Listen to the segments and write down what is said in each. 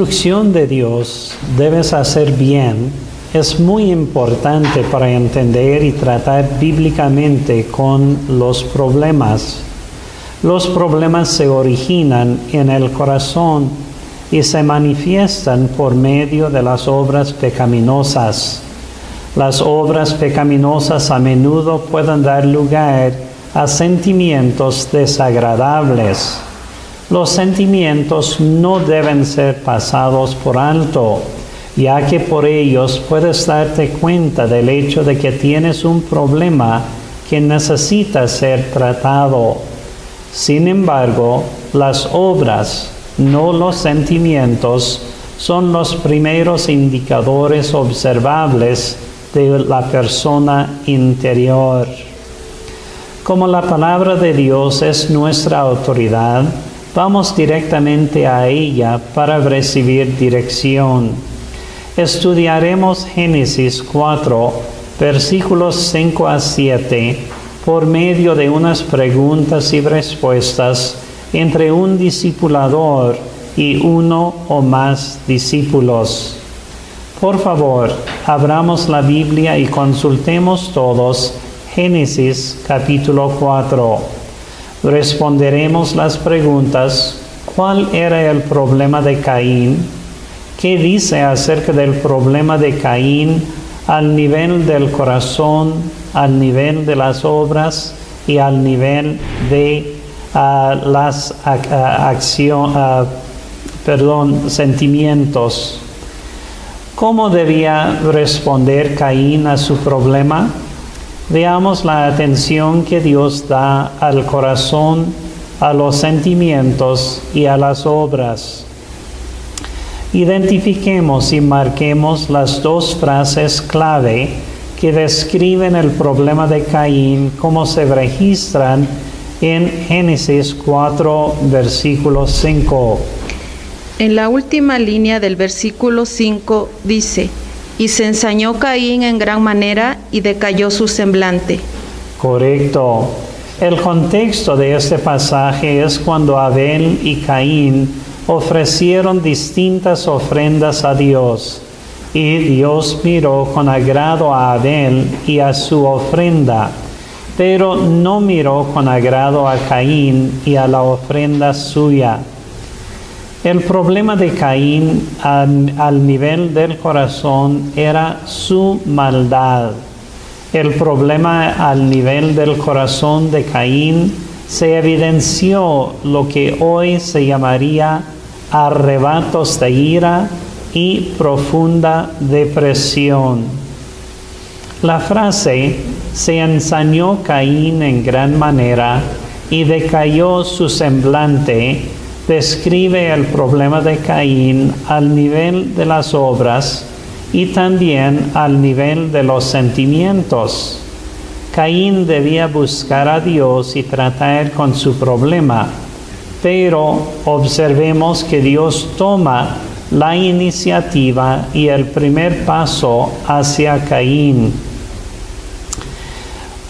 La instrucción de Dios, debes hacer bien, es muy importante para entender y tratar bíblicamente con los problemas. Los problemas se originan en el corazón y se manifiestan por medio de las obras pecaminosas. Las obras pecaminosas a menudo pueden dar lugar a sentimientos desagradables. Los sentimientos no deben ser pasados por alto, ya que por ellos puedes darte cuenta del hecho de que tienes un problema que necesita ser tratado. Sin embargo, las obras, no los sentimientos, son los primeros indicadores observables de la persona interior. Como la palabra de Dios es nuestra autoridad, vamos directamente a ella para recibir dirección. Estudiaremos Génesis 4, versículos 5 a 7, por medio de unas preguntas y respuestas entre un discipulador y uno o más discípulos. Por favor, abramos la Biblia y consultemos todos Génesis capítulo 4. Responderemos las preguntas: ¿cuál era el problema de Caín? ¿Qué dice acerca del problema de Caín al nivel del corazón, al nivel de las obras y al nivel de sentimientos? ¿Cómo debía responder Caín a su problema? Veamos la atención que Dios da al corazón, a los sentimientos y a las obras. Identifiquemos y marquemos las dos frases clave que describen el problema de Caín como se registran en Génesis 4, versículo 5. En la última línea del versículo 5 dice: y se ensañó Caín en gran manera y decayó su semblante. Correcto. El contexto de este pasaje es cuando Abel y Caín ofrecieron distintas ofrendas a Dios, y Dios miró con agrado a Abel y a su ofrenda, pero no miró con agrado a Caín y a la ofrenda suya. El problema de Caín al nivel del corazón era su maldad. El problema al nivel del corazón de Caín se evidenció lo que hoy se llamaría arrebatos de ira y profunda depresión. La frase "se ensañó Caín en gran manera y decayó su semblante" describe el problema de Caín al nivel de las obras y también al nivel de los sentimientos. Caín debía buscar a Dios y tratar con su problema, pero observemos que Dios toma la iniciativa y el primer paso hacia Caín.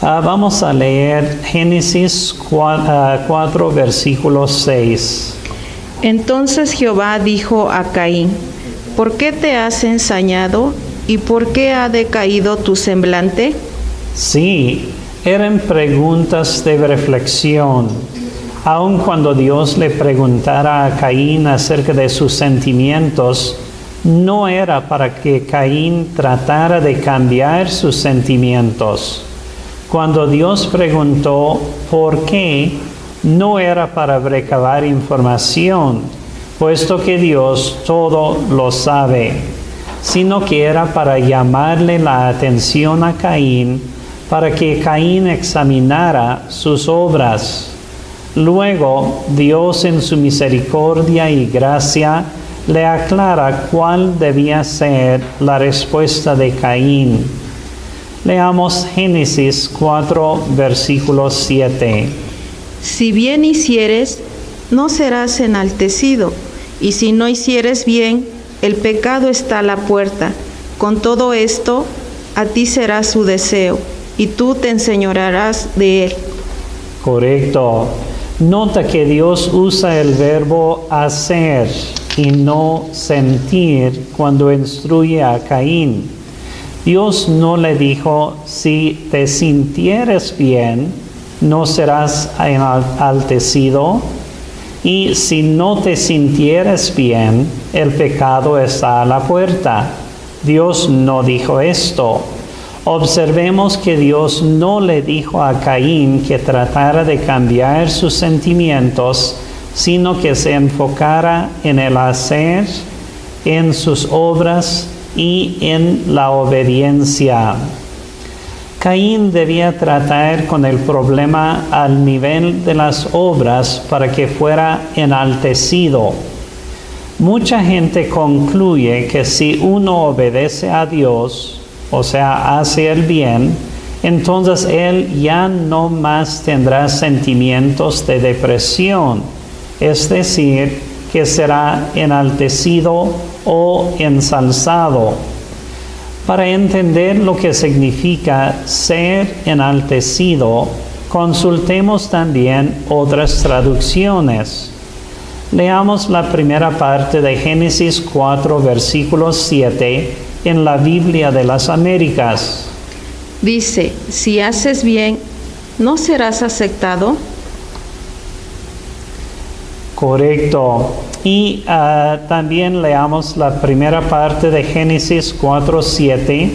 Vamos a leer Génesis 4, versículo 6. Entonces Jehová dijo a Caín: ¿por qué te has ensañado y por qué ha decaído tu semblante? Sí, eran preguntas de reflexión. Aun cuando Dios le preguntara a Caín acerca de sus sentimientos, no era para que Caín tratara de cambiar sus sentimientos. Cuando Dios preguntó ¿por qué?, no era para recabar información, puesto que Dios todo lo sabe, sino que era para llamarle la atención a Caín, para que Caín examinara sus obras. Luego, Dios en su misericordia y gracia le aclara cuál debía ser la respuesta de Caín. Leamos Génesis 4, versículo 7. Si bien hicieres, no serás enaltecido, y si no hicieres bien, el pecado está a la puerta. Con todo esto, a ti será su deseo, y tú te enseñorearás de él. Correcto. Nota que Dios usa el verbo hacer y no sentir cuando instruye a Caín. Dios no le dijo, si te sintieres bien, no serás enaltecido, y si no te sintieres bien, el pecado está a la puerta. Dios no dijo esto. Observemos que Dios no le dijo a Caín que tratara de cambiar sus sentimientos, sino que se enfocara en el hacer, en sus obras y en la obediencia. Caín debía tratar con el problema al nivel de las obras para que fuera enaltecido. Mucha gente concluye que si uno obedece a Dios, o sea, hace el bien, entonces él ya no más tendrá sentimientos de depresión, es decir, que será enaltecido o ensalzado. Para entender lo que significa ser enaltecido, consultemos también otras traducciones. Leamos la primera parte de Génesis 4, versículo 7, en la Biblia de las Américas. Dice, si haces bien, ¿no serás aceptado? Correcto. Y también leamos la primera parte de Génesis 4:7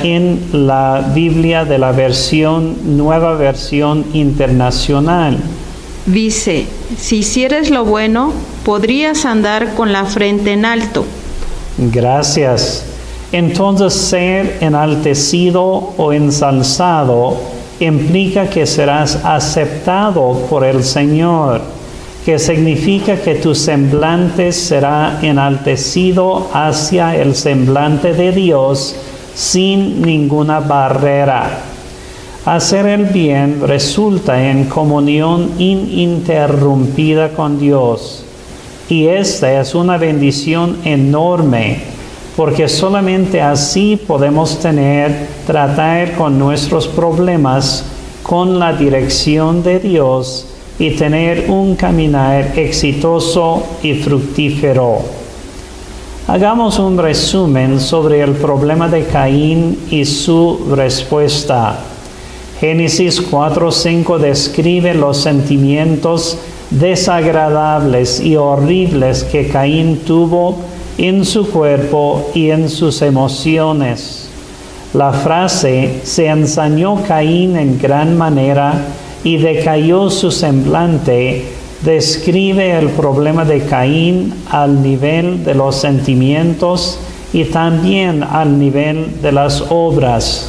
en la Biblia de la Nueva Versión Internacional. Dice, si hicieres lo bueno, podrías andar con la frente en alto. Gracias. Entonces, ser enaltecido o ensalzado implica que serás aceptado por el Señor, que significa que tu semblante será enaltecido hacia el semblante de Dios sin ninguna barrera. Hacer el bien resulta en comunión ininterrumpida con Dios, y esta es una bendición enorme, porque solamente así podemos tratar con nuestros problemas con la dirección de Dios y tener un caminar exitoso y fructífero. Hagamos un resumen sobre el problema de Caín y su respuesta. Génesis 4:5 describe los sentimientos desagradables y horribles que Caín tuvo en su cuerpo y en sus emociones. La frase "se ensañó Caín en gran manera y decayó su semblante" describe el problema de Caín al nivel de los sentimientos y también al nivel de las obras,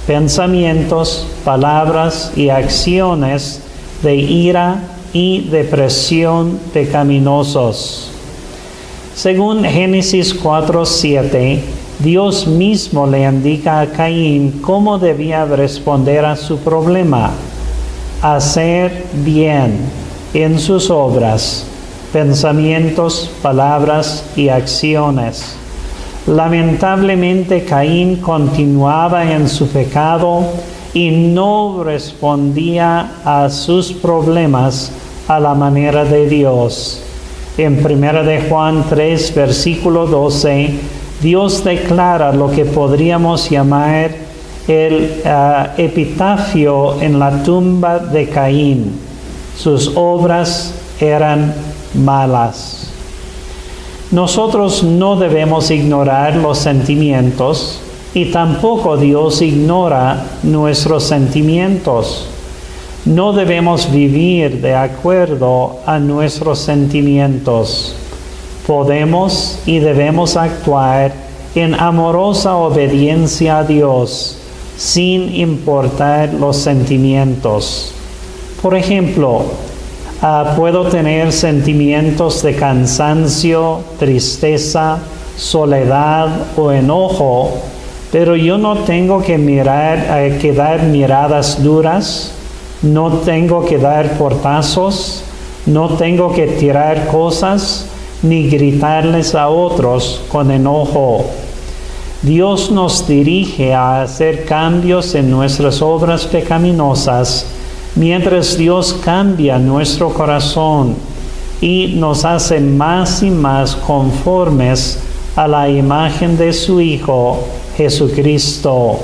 pensamientos, palabras y acciones de ira y depresión pecaminosos. Según Génesis 4:7, Dios mismo le indica a Caín cómo debía responder a su problema: hacer bien en sus obras, pensamientos, palabras y acciones. Lamentablemente, Caín continuaba en su pecado y no respondía a sus problemas a la manera de Dios. En 1 de Juan 3, versículo 12, Dios declara lo que podríamos llamar el epitafio en la tumba de Caín. Sus obras eran malas. Nosotros no debemos ignorar los sentimientos y tampoco Dios ignora nuestros sentimientos. No debemos vivir de acuerdo a nuestros sentimientos. Podemos y debemos actuar en amorosa obediencia a Dios, sin importar los sentimientos. Por ejemplo, puedo tener sentimientos de cansancio, tristeza, soledad o enojo, pero yo no tengo que dar miradas duras, no tengo que dar portazos, no tengo que tirar cosas ni gritarles a otros con enojo. Dios nos dirige a hacer cambios en nuestras obras pecaminosas mientras Dios cambia nuestro corazón. y nos hace más y más conformes a la imagen de su Hijo Jesucristo.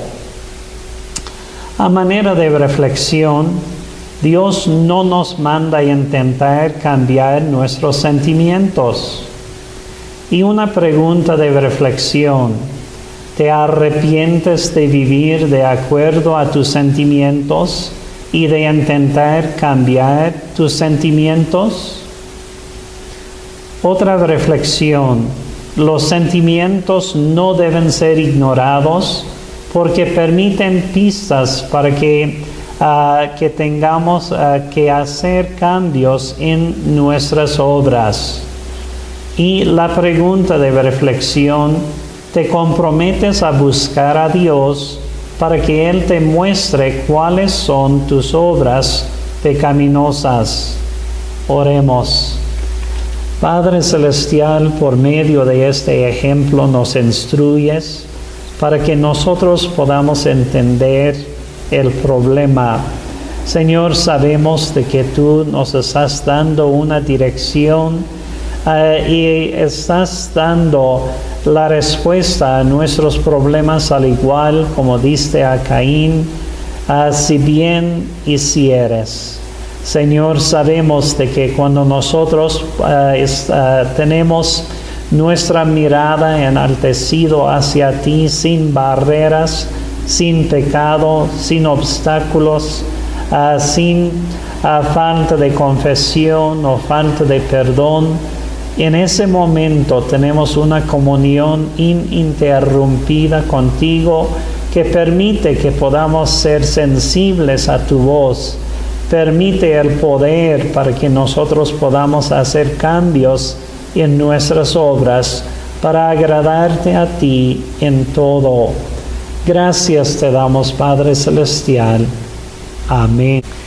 A manera de reflexión, Dios no nos manda a intentar cambiar nuestros sentimientos. Y una pregunta de reflexión: ¿te arrepientes de vivir de acuerdo a tus sentimientos y de intentar cambiar tus sentimientos? Otra reflexión: los sentimientos no deben ser ignorados porque permiten pistas para que tengamos que hacer cambios en nuestras obras. Y la pregunta de reflexión: ¿te comprometes a buscar a Dios para que Él te muestre cuáles son tus obras pecaminosas? Oremos. Padre Celestial, por medio de este ejemplo nos instruyes para que nosotros podamos entender el problema. Señor, sabemos de que tú nos estás dando una dirección y estás dando la respuesta a nuestros problemas, al igual como diste a Caín, si bien hicieres. Señor, sabemos de que cuando nosotros tenemos nuestra mirada enaltecido hacia ti, sin barreras, sin pecado, sin obstáculos, sin falta de confesión o falta de perdón, en ese momento tenemos una comunión ininterrumpida contigo que permite que podamos ser sensibles a tu voz. Permite el poder para que nosotros podamos hacer cambios en nuestras obras para agradarte a ti en todo. Gracias te damos, Padre Celestial. Amén.